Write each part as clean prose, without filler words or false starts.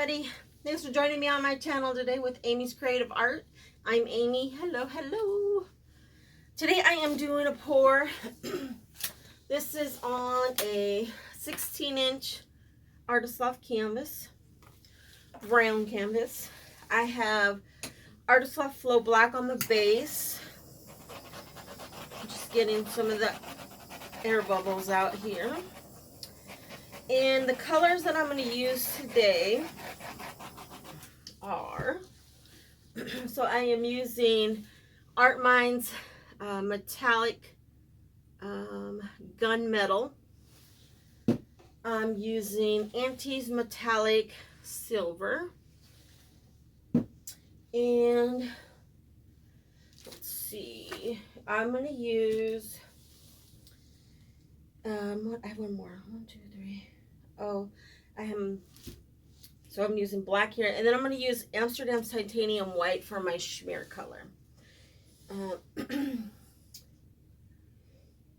everybody. Thanks for joining me on my channel today with Amy's Creative Art. I'm Amy. Hello, hello. Today I am doing a pour. This is on a 16-inch Artist Loft canvas, brown canvas. I have Artist Loft Flow Black on the base. Just getting some of the air bubbles out here. And the colors that I'm going to use today are, so I am using Artminds Metallic Gunmetal. I'm using Auntie's Metallic Silver. And let's see, I'm going to use, I have one more, 1, 2, 3. Oh, I'm using black here, and then I'm going to use Amsterdam's Titanium White for my Shmear color.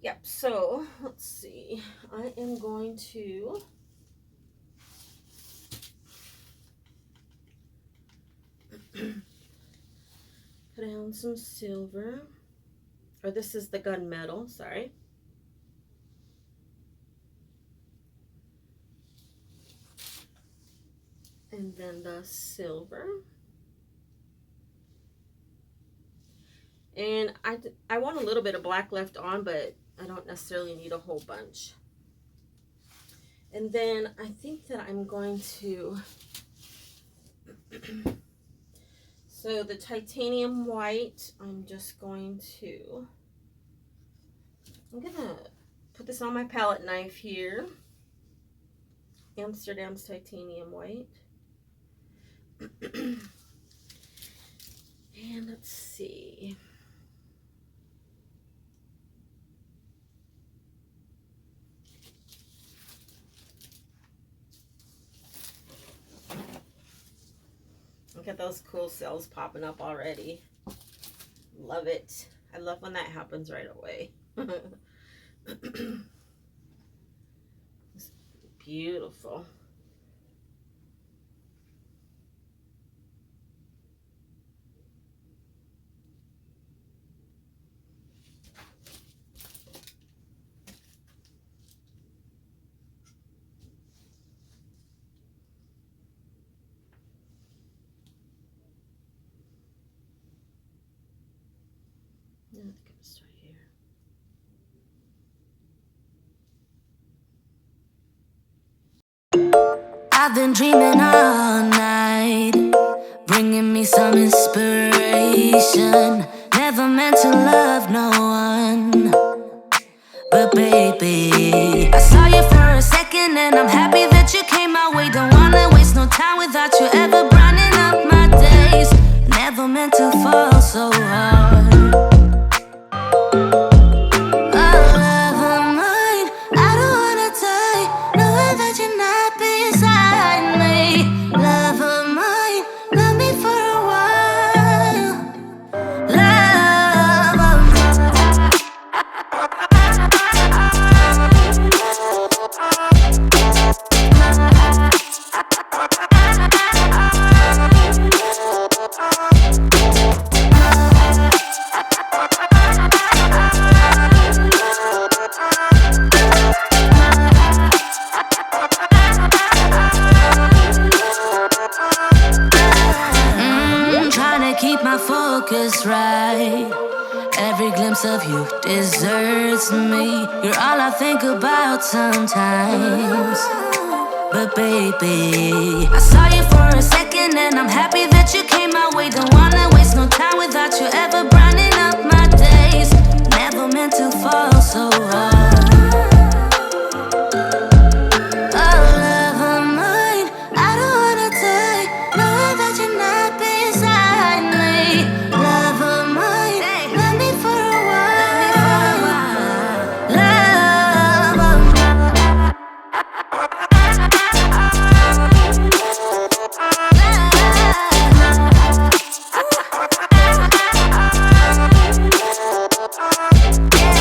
Yep, so let's see. I am going to put down some silver, or this is the gunmetal, sorry. And then the silver. And I want a little bit of black left on, but I don't necessarily need a whole bunch. And then I think that I'm going to, so the titanium white, I'm going to put this on my palette knife here. Amsterdam's Titanium White. And let's see. Look at those cool cells popping up already. Love it. I love when that happens right away. It's beautiful. I think I'm gonna start here. I've been dreaming all night, bringing me some inspiration. Never meant to love no one, but baby, I saw you for a second and I'm happy that you came my way. Don't wanna waste no time without you ever brightening up my days. Never meant to fall so hard. Right, every glimpse of you deserts me. You're all I think about sometimes. But baby, I saw you for a second and I'm happy that you came my way. Don't wanna waste no time without you ever brightening up my days. Never meant to fall so hard. Yeah.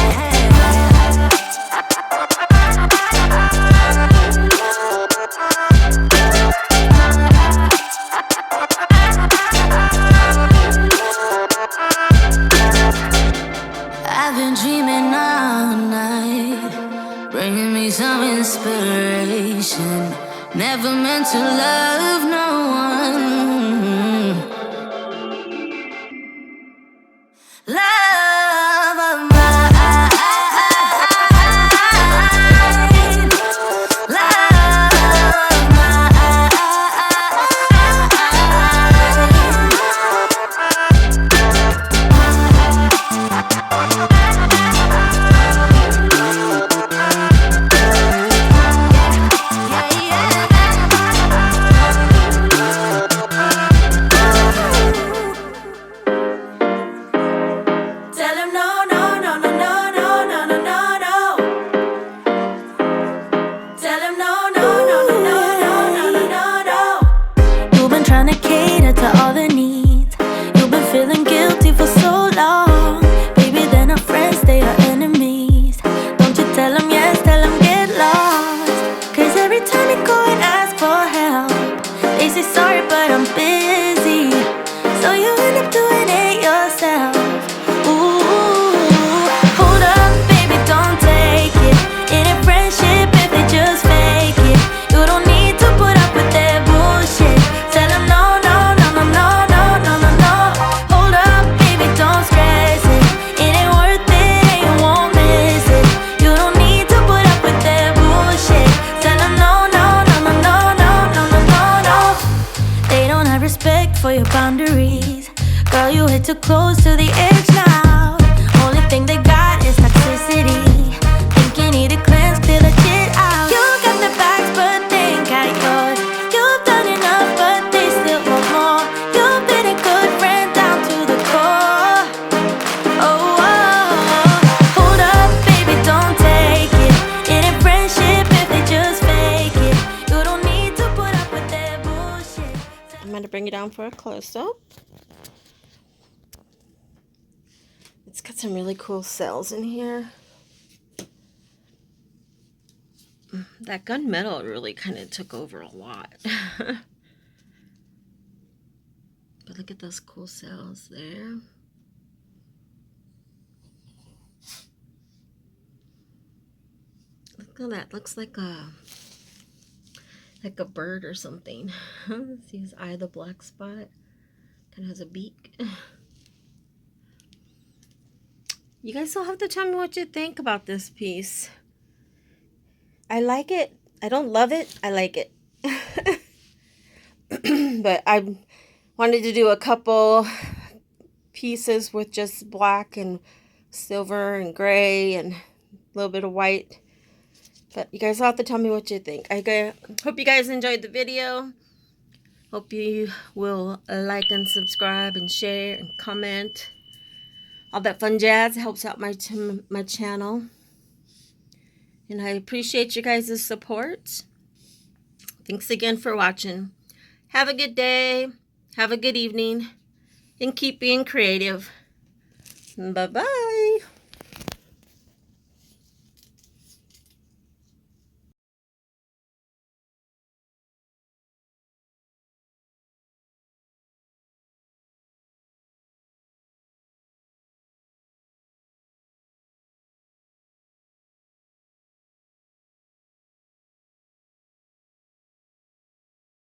inspiration. Never meant to love no one. Love of mine. Love of mine. Tell him no, no, no, no, no, no, no, no, no, no. Tell him no, no, no, no, no, no, no, no, no, no. You've been trying to cater to all the needs. You've been feeling guilty for so long. Baby, they're not friends, they are enemies. Don't you tell them yes, tell them get lost. Cause every time you go and ask for help, they say sorry, but I'm busy. So you end up doing it yourself. Ooh, hold up, baby, don't take it. It ain't friendship if they just fake it. You don't need to put up with their bullshit. Tell them no, no, no, no, no, no, no, no, no. Hold up, baby, don't stress it. It ain't worth it and you won't miss it. You don't need to put up with their bullshit. Tell them no, no, no, no, no, no, no, no, no, no. They don't have respect for your boundaries. Girl, you hit too close to the edge now. Only thing they got is toxicity. Think you need a cleanse, clear the shit out. You got the facts, but they ain't got yours. You've done enough, but they still want more. You've been a good friend down to the core. Oh, hold up, baby, don't take it. It ain't friendship if they just fake it. You don't need to put up with their bullshit. I'm going to bring it down for a close-up. It's got some really cool cells in here. That gunmetal really kind of took over a lot. But look at those cool cells there. Look at that. Looks like a bird or something. See his eye, the black spot. Kind of has a beak. You guys will have to tell me what you think about this piece. I like it. I don't love it. I like it. But I wanted to do a couple pieces with just black and silver and gray and a little bit of white. But you guys will have to tell me what you think. I hope you guys enjoyed the video. Hope you will like and subscribe and share and comment. All that fun jazz helps out my channel. And I appreciate you guys' support. Thanks again for watching. Have a good day. Have a good evening. And keep being creative. Bye-bye.